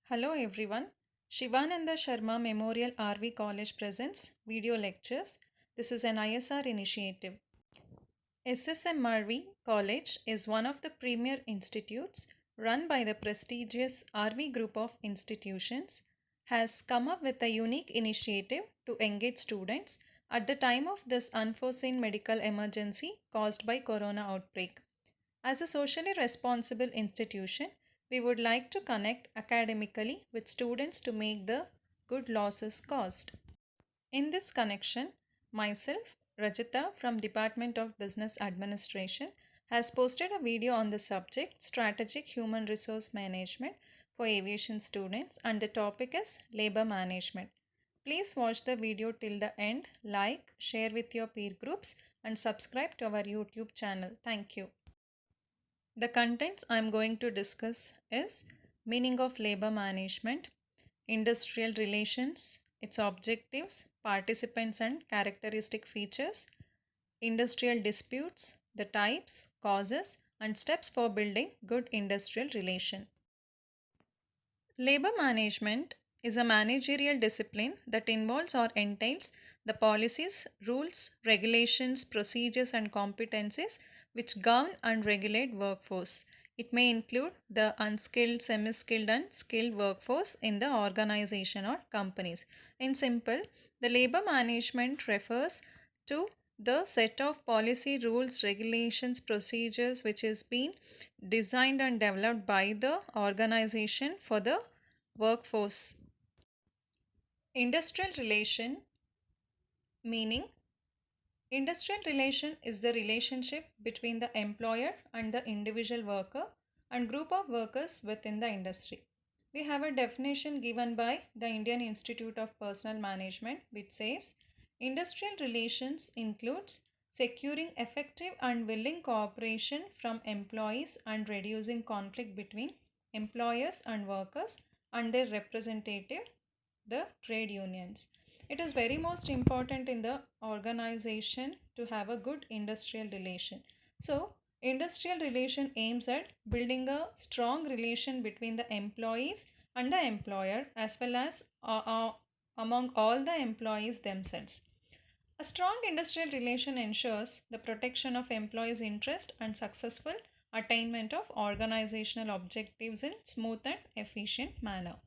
Hello everyone. Shivananda Sharma Memorial RV College presents video lectures. This is an ISR initiative. SSMRV College is one of the premier institutes run by the prestigious RV group of institutions, has come up with a unique initiative to engage students at the time of this unforeseen medical emergency caused by corona outbreak. As a socially responsible institution, we would like to connect academically with students to make the good losses caused. In this connection, myself, Rajita from Department of Business Administration, has posted a video on the subject Strategic Human Resource Management for Aviation Students, and the topic is Labor Management. Please watch the video till the end, like, share with your peer groups and subscribe to our YouTube channel. Thank you. The contents I am going to discuss is meaning of labor management, industrial relations, its objectives, participants and characteristic features, industrial disputes, the types, causes and steps for building good industrial relation. Labor management is a managerial discipline that involves or entails the policies, rules, regulations, procedures and competencies which govern and regulate workforce. It may include the unskilled, semi-skilled and skilled workforce in the organization or companies. In simple, the labor management refers to the set of policy, rules, regulations, procedures which is being designed and developed by the organization for the workforce. Industrial relation meaning industrial relation is the relationship between the employer and the individual worker and group of workers within the industry. We have a definition given by the Indian Institute of Personnel Management which says industrial relations includes securing effective and willing cooperation from employees and reducing conflict between employers and workers and their representative, the trade unions. It is very most important in the organization to have a good industrial relation. So, industrial relation aims at building a strong relation between the employees and the employer as well as among all the employees themselves. A strong industrial relation ensures the protection of employees' interest and successful attainment of organizational objectives in smooth and efficient manner.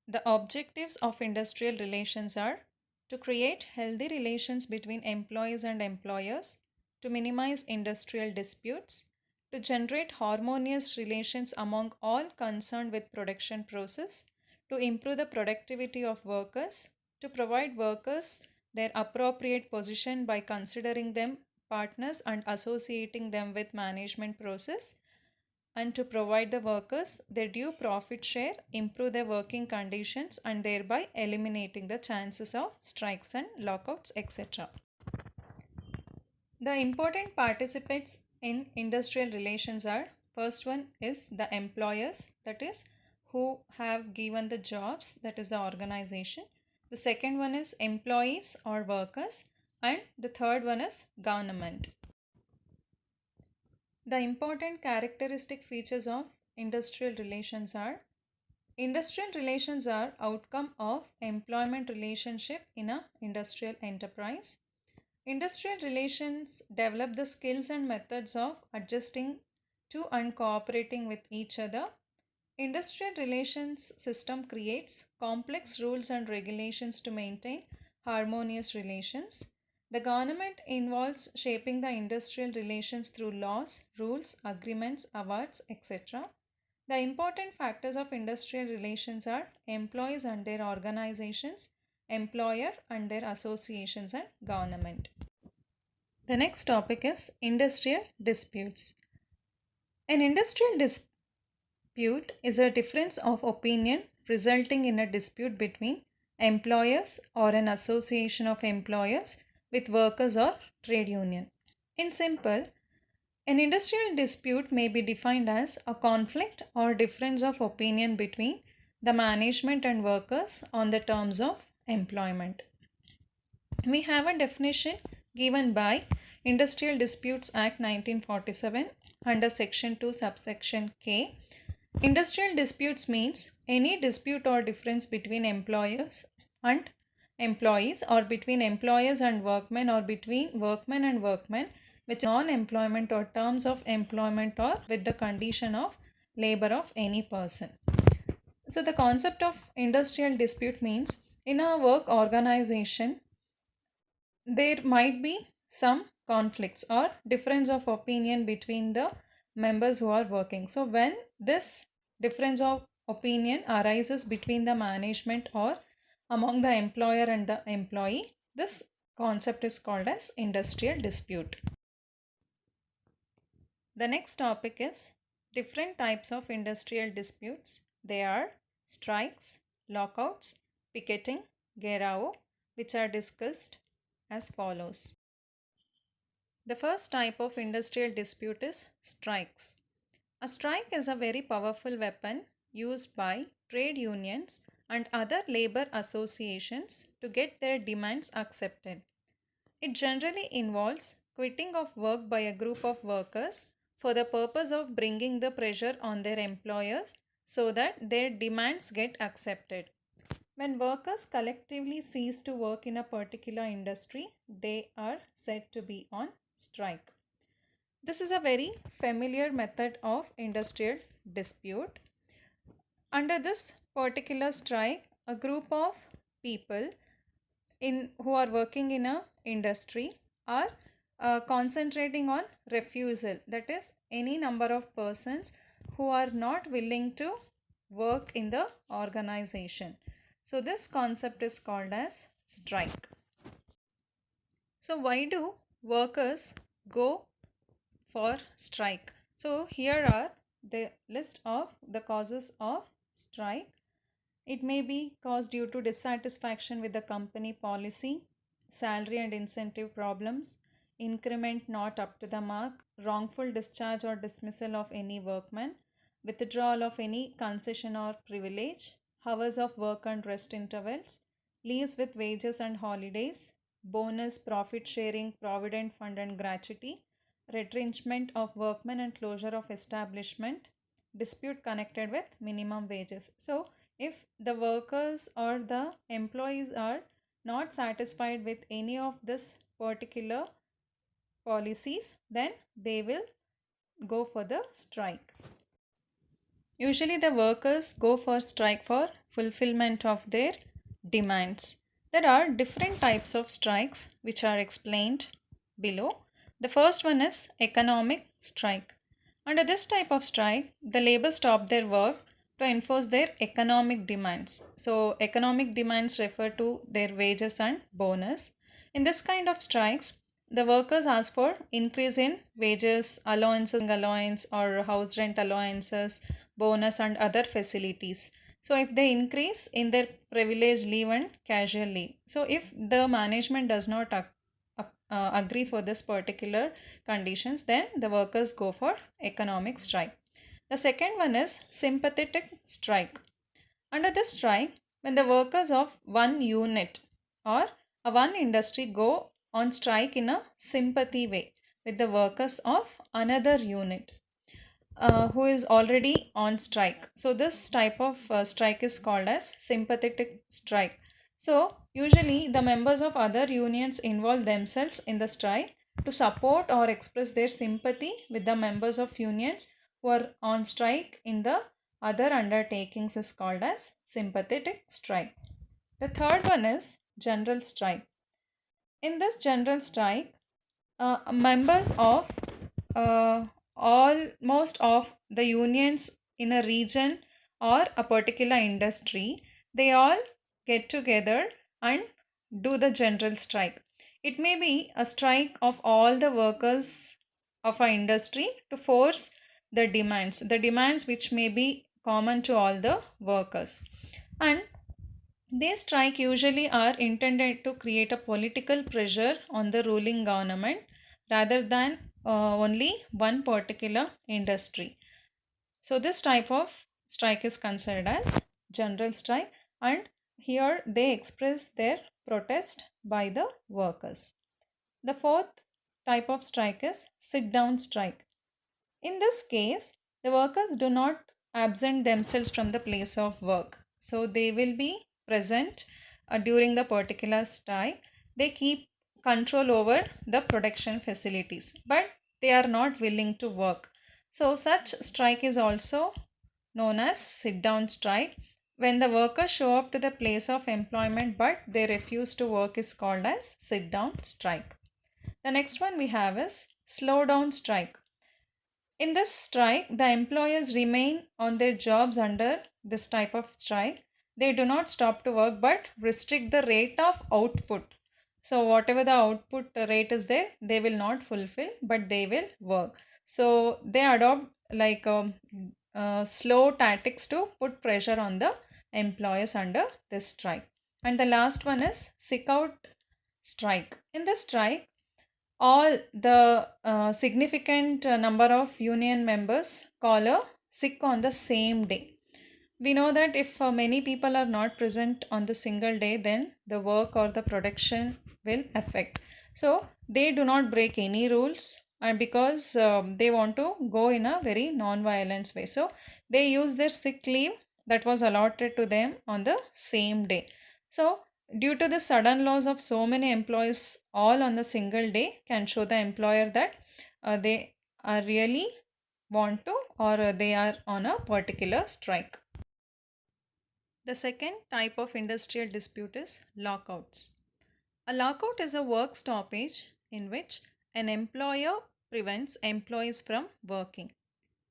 The objectives of industrial relations are to create healthy relations between employees and employers, to minimize industrial disputes, to generate harmonious relations among all concerned with production process, to improve the productivity of workers, to provide workers their appropriate position by considering them partners and associating them with management process, and to provide the workers their due profit share, improve their working conditions and thereby eliminating the chances of strikes and lockouts, etc. The important participants in industrial relations are first one is the employers, that is who have given the jobs, that is the organization. The second one is employees or workers, and the third one is government. The important characteristic features of industrial relations are industrial relations are outcome of employment relationship in a industrial enterprise. Industrial relations develop the skills and methods of adjusting to and cooperating with each other. Industrial relations system creates complex rules and regulations to maintain harmonious relations. The government involves shaping the industrial relations through laws, rules, agreements, awards, etc. The important factors of industrial relations are employees and their organizations, employer and their associations, and government. The next topic is industrial disputes. An industrial dispute is a difference of opinion resulting in a dispute between employers or an association of employers with workers or trade union. In simple, an industrial dispute may be defined as a conflict or difference of opinion between the management and workers on the terms of employment. We have a definition given by Industrial Disputes Act 1947 under section 2 subsection K. Industrial disputes means any dispute or difference between employers and employees, or between employers and workmen, or between workmen and workmen, which non-employment or terms of employment, or with the condition of labor of any person. So the concept of industrial dispute means in a work organization there might be some conflicts or difference of opinion between the members who are working. So when this difference of opinion arises between the management or among the employer and the employee, this concept is called as industrial dispute. The next topic is different types of industrial disputes. They are strikes, lockouts, picketing, Gherao, which are discussed as follows. The first type of industrial dispute is strikes. A strike is a very powerful weapon used by trade unions and other labor associations to get their demands accepted. It generally involves quitting of work by a group of workers for the purpose of bringing the pressure on their employers so that their demands get accepted. When workers collectively cease to work in a particular industry, they are said to be on strike. This is a very familiar method of industrial dispute. Under this particular strike, a group of people who are working in a industry are concentrating on refusal, that is any number of persons who are not willing to work in the organization. So this concept is called as strike. So why do workers go for strike? So here are the list of the causes of strike. It may be caused due to dissatisfaction with the company policy, salary and incentive problems, increment not up to the mark, wrongful discharge or dismissal of any workman, withdrawal of any concession or privilege, hours of work and rest intervals, leaves with wages and holidays, bonus, profit sharing, provident fund and gratuity, retrenchment of workmen and closure of establishment, dispute connected with minimum wages. So if the workers or the employees are not satisfied with any of this particular policies, then they will go for the strike. Usually the workers go for strike for fulfillment of their demands. There are different types of strikes which are explained below. The first one is economic strike. Under this type of strike, the labor stop their work to enforce their economic demands. So economic demands refer to their wages and bonus. In this kind of strikes, the workers ask for increase in wages, allowance or house rent allowances, bonus and other facilities. So if they increase in their privilege leave and casual leave. So if the management does not agree for this particular conditions, then the workers go for economic strike. The second one is sympathetic strike. Under this strike, when the workers of one unit or one industry go on strike in a sympathy way with the workers of another unit who is already on strike. So this type of strike is called as sympathetic strike. So usually the members of other unions involve themselves in the strike to support or express their sympathy with the members of unions who are on strike in the other undertakings is called as sympathetic strike. The third one is general strike. In this general strike, members of almost of the unions in a region or a particular industry, they all get together and do the general strike. It may be a strike of all the workers of an industry to force the demands which may be common to all the workers. And these strike usually are intended to create a political pressure on the ruling government rather than only one particular industry. So this type of strike is considered as general strike, and here they express their protest by the workers. The fourth type of strike is sit down strike. In this case, the workers do not absent themselves from the place of work. So they will be present during the particular strike. They keep control over the production facilities, but they are not willing to work. So such strike is also known as sit down strike. When the workers show up to the place of employment but they refuse to work is called as sit down strike. The next one we have is slow down strike. In this strike, the employers remain on their jobs under this type of strike. They do not stop to work but restrict the rate of output. So, whatever the output rate is there, they will not fulfill but they will work. So, they adopt like slow tactics to put pressure on the employers under this strike. And the last one is sick out strike. In this strike, all the significant number of union members call a sick on the same day. We know that if many people are not present on the single day, then the work or the production will affect. So they do not break any rules, and because they want to go in a very non-violence way, so they use their sick leave that was allotted to them on the same day. So due to the sudden loss of so many employees all on the single day can show the employer that they are really want to, or they are on a particular strike. The second type of industrial dispute is lockouts. A lockout is a work stoppage in which an employer prevents employees from working.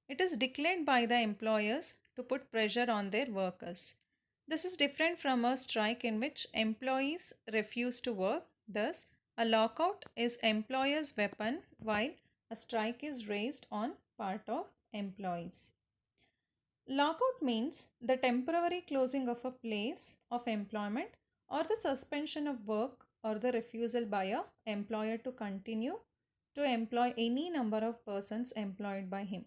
It is declared by the employers to put pressure on their workers. This is different from a strike in which employees refuse to work. Thus, a lockout is employer's weapon while a strike is raised on part of employees. Lockout means the temporary closing of a place of employment or the suspension of work or the refusal by a employer to continue to employ any number of persons employed by him.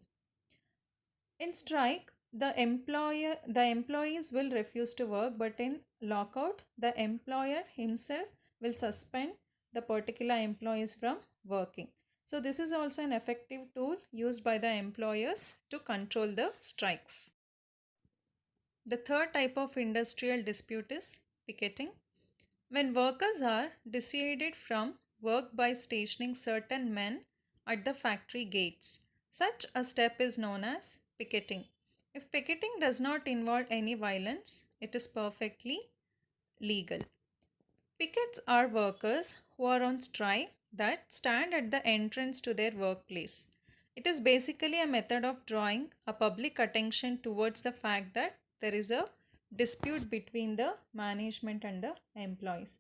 In strike, the employees will refuse to work, but in lockout, the employer himself will suspend the particular employees from working. So this is also an effective tool used by the employers to control the strikes. The third type of industrial dispute is picketing. When workers are dissuaded from work by stationing certain men at the factory gates, such a step is known as picketing. If picketing does not involve any violence, it is perfectly legal. Pickets are workers who are on strike that stand at the entrance to their workplace. It is basically a method of drawing a public attention towards the fact that there is a dispute between the management and the employees.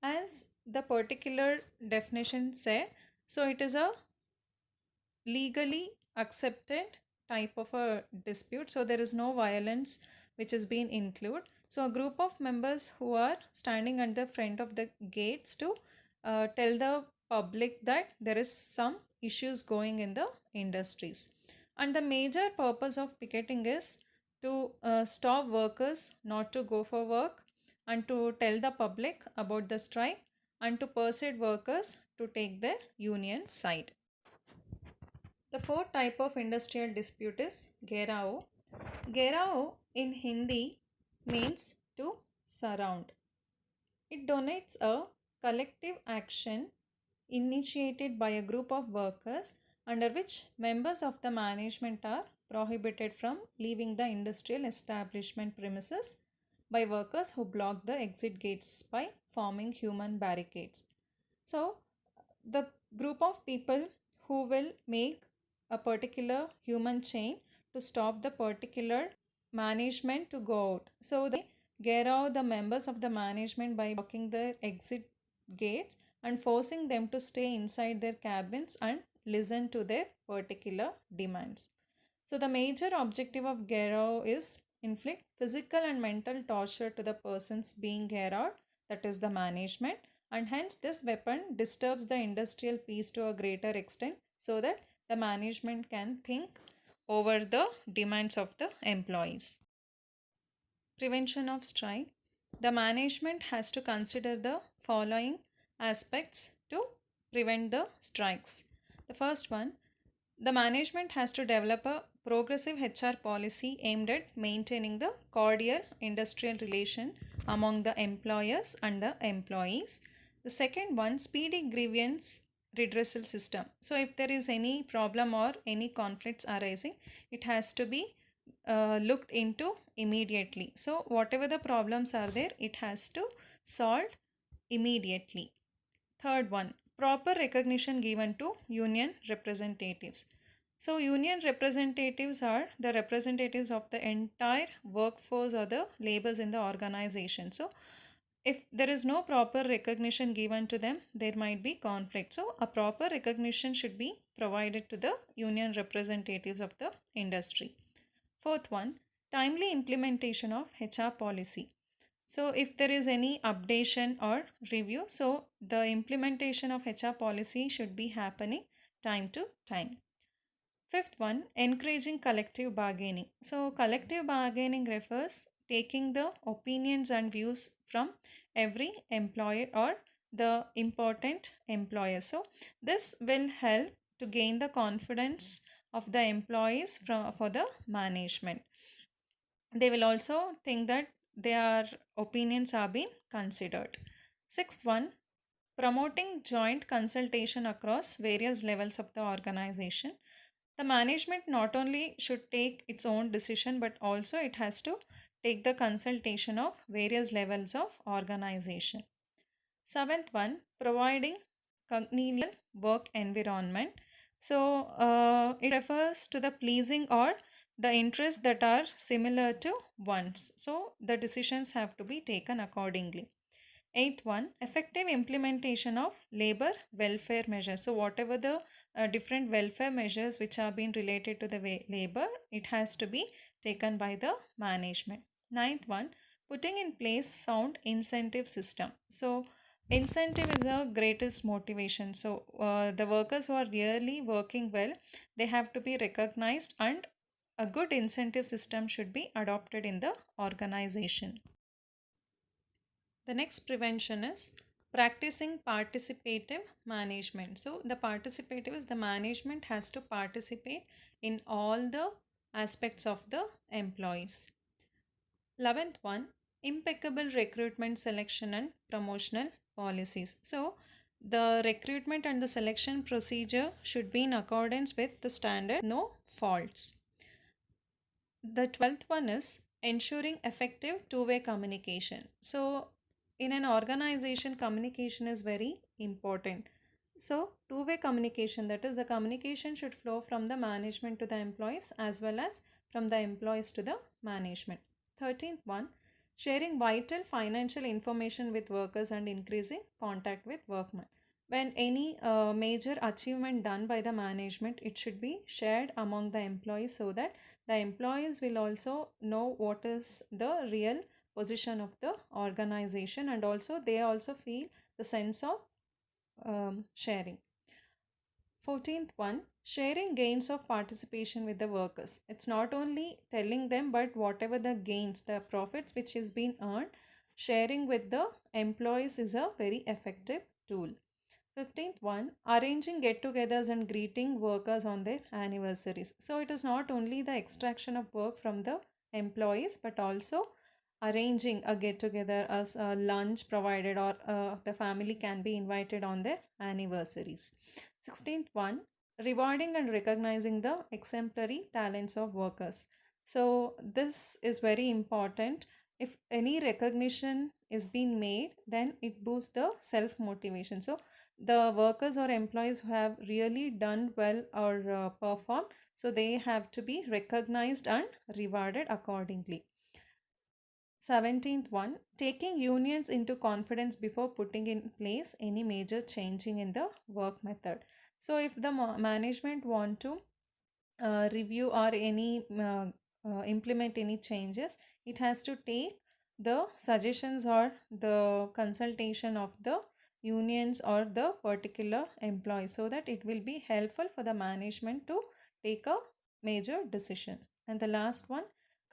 As the particular definition said, so it is a legally accepted type of a dispute, so there is no violence which has been included. So a group of members who are standing at the front of the gates to tell the public that there is some issues going in the industries, and the major purpose of picketing is to stop workers not to go for work and to tell the public about the strike and to persuade workers to take their union side. The fourth type of industrial dispute is Gherao. Gherao in Hindi means to surround. It denotes a collective action initiated by a group of workers under which members of the management are prohibited from leaving the industrial establishment premises by workers who block the exit gates by forming human barricades. So, the group of people who will make a particular human chain to stop the particular management to go out. So they get out the members of the management by blocking their exit gates and forcing them to stay inside their cabins and listen to their particular demands. So the major objective of Gero is inflict physical and mental torture to the persons being Gero, that is the management, and hence this weapon disturbs the industrial peace to a greater extent so that the management can think over the demands of the employees. Prevention of strike. The management has to consider the following aspects to prevent the strikes. The first one, the management has to develop a progressive HR policy aimed at maintaining the cordial industrial relation among the employers and the employees. The second one, speedy grievance redressal system. So if there is any problem or any conflicts arising, it has to be looked into immediately. So whatever the problems are there, it has to solve immediately. Third one, proper recognition given to union representatives. So union representatives are the representatives of the entire workforce or the laborers in the organization. So if there is no proper recognition given to them, there might be conflict. So a proper recognition should be provided to the union representatives of the industry. Fourth one, timely implementation of HR policy. So if there is any updation or review, so the implementation of HR policy should be happening time to time. Fifth one, encouraging collective bargaining. So collective bargaining refers taking the opinions and views from every employer or the important employer. So this will help to gain the confidence of the employees for the management. They will also think that their opinions are being considered. Sixth one, promoting joint consultation across various levels of the organization. The management not only should take its own decision, but also it has to take the consultation of various levels of organization. Seventh one, providing congenial work environment. So it refers to the pleasing or the interests that are similar to one's. So the decisions have to be taken accordingly. Eighth one, effective implementation of labor welfare measures. So whatever the different welfare measures which are being related to the labor, it has to be taken by the management. Ninth one, putting in place sound incentive system. So incentive is the greatest motivation. So the workers who are really working well, they have to be recognized, and a good incentive system should be adopted in the organization. The next prevention is practicing participative management. So the participative is the management has to participate in all the aspects of the employees. 11th one, impeccable recruitment, selection and promotional policies. So the recruitment and the selection procedure should be in accordance with the standard, no faults. The 12th one is ensuring effective two-way communication. So in an organization, communication is very important. So two-way communication, that is, the communication should flow from the management to the employees as well as from the employees to the management. 13th one, sharing vital financial information with workers and increasing contact with workmen. When any major achievement done by the management, it should be shared among the employees so that the employees will also know what is the real position of the organization, and also they also feel the sense of sharing. 14th one, sharing gains of participation with the workers. It's not only telling them, but whatever the gains, the profits which is being earned, sharing with the employees is a very effective tool. 15th one, arranging get-togethers and greeting workers on their anniversaries. So it is not only the extraction of work from the employees, but also arranging a get-together as a lunch provided, or the family can be invited on their anniversaries. 16th one, rewarding and recognizing the exemplary talents of workers. So this is very important. If any recognition is being made, then it boosts the self motivation. So the workers or employees who have really done well or performed, so they have to be recognized and rewarded accordingly. 17th one, taking unions into confidence before putting in place any major changing in the work method. So if the management want to review or any implement any changes, it has to take the suggestions or the consultation of the unions or the particular employee, so that it will be helpful for the management to take a major decision. And the last one,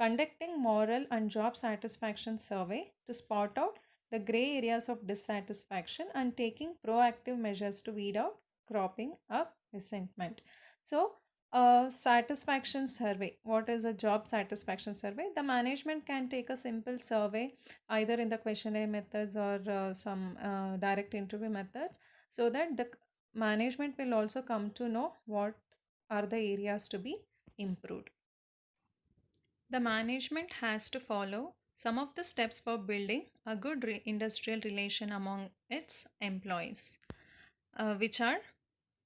conducting moral and job satisfaction survey to spot out the gray areas of dissatisfaction and taking proactive measures to weed out cropping up resentment. So A satisfaction survey. What is a job satisfaction survey? The management can take a simple survey either in the questionnaire methods or some direct interview methods, so that the management will also come to know what are the areas to be improved. The management has to follow some of the steps for building a good industrial relation among its employees, which are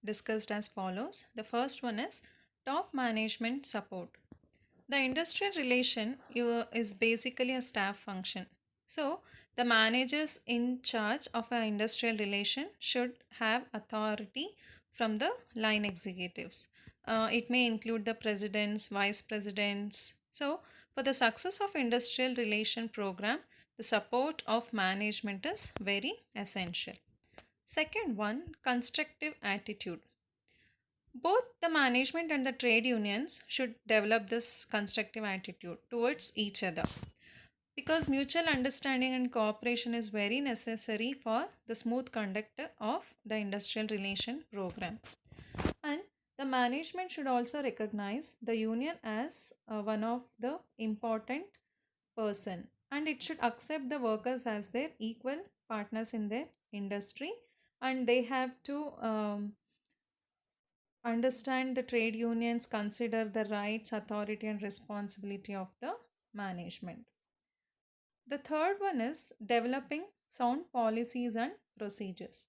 discussed as follows. The first one is top management support. The industrial relation is basically a staff function. So, the managers in charge of an industrial relation should have authority from the line executives. It may include the presidents, vice presidents. So, for the success of industrial relation program, the support of management is very essential. Second one, constructive attitude. Both the management and the trade unions should develop this constructive attitude towards each other, because mutual understanding and cooperation is very necessary for the smooth conduct of the industrial relation program. And the management should also recognize the union as one of the important person, and it should accept the workers as their equal partners in their industry, and they have to understand the trade unions, consider the rights, authority, and responsibility of the management. The third one is developing sound policies and procedures.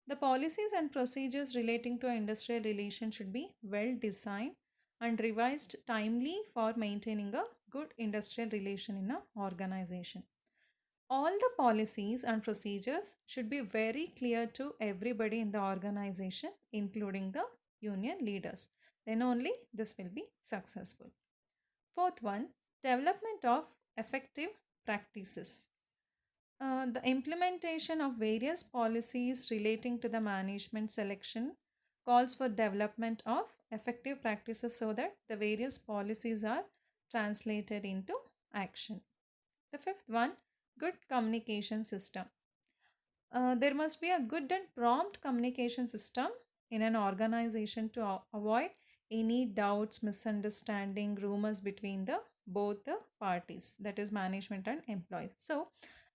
The policies and procedures relating to industrial relations should be well designed and revised timely for maintaining a good industrial relation in an organization. All the policies and procedures should be very clear to everybody in the organization, including the union leaders. Then only this will be successful. Fourth one, development of effective practices. The implementation of various policies relating to the management selection calls for development of effective practices so that the various policies are translated into action. The fifth one, good communication system. There must be a good and prompt communication system in an organization to avoid any doubts, misunderstanding, rumors between the both the parties, that is management and employees. So,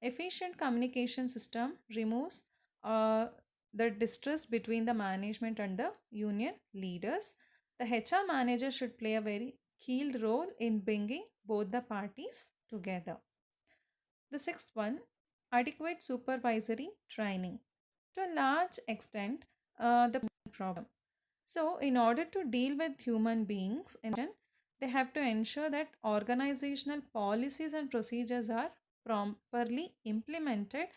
efficient communication system removes the distrust between the management and the union leaders. The HR manager should play a very key role in bringing both the parties together. The sixth one, adequate supervisory training. To a large extent, the problem. So, in order to deal with human beings, they have to ensure that organizational policies and procedures are properly implemented.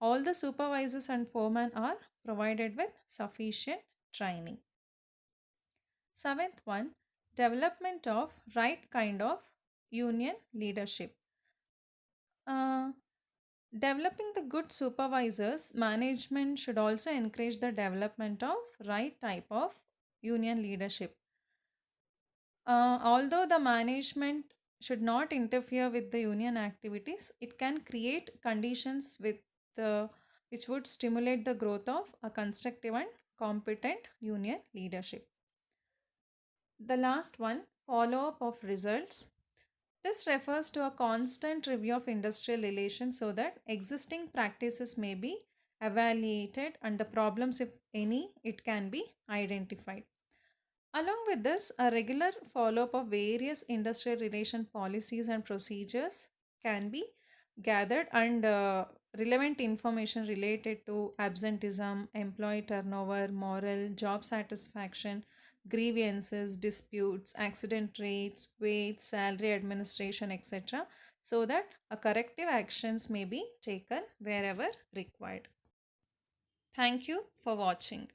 All the supervisors and foremen are provided with sufficient training. Seventh one, development of right kind of union leadership. Uh, Developing the good supervisors, management should also encourage the development of right type of union leadership. Although the management should not interfere with the union activities, it can create conditions with the which would stimulate the growth of a constructive and competent union leadership. The last one, follow up of results. This refers to a constant review of industrial relations so that existing practices may be evaluated and the problems, if any, it can be identified. Along with this, a regular follow up of various industrial relation policies and procedures can be gathered, and relevant information related to absenteeism, employee turnover, moral, job satisfaction, grievances, disputes, accident rates, wage, salary administration, etc., so that a corrective actions may be taken wherever required. Thank you for watching.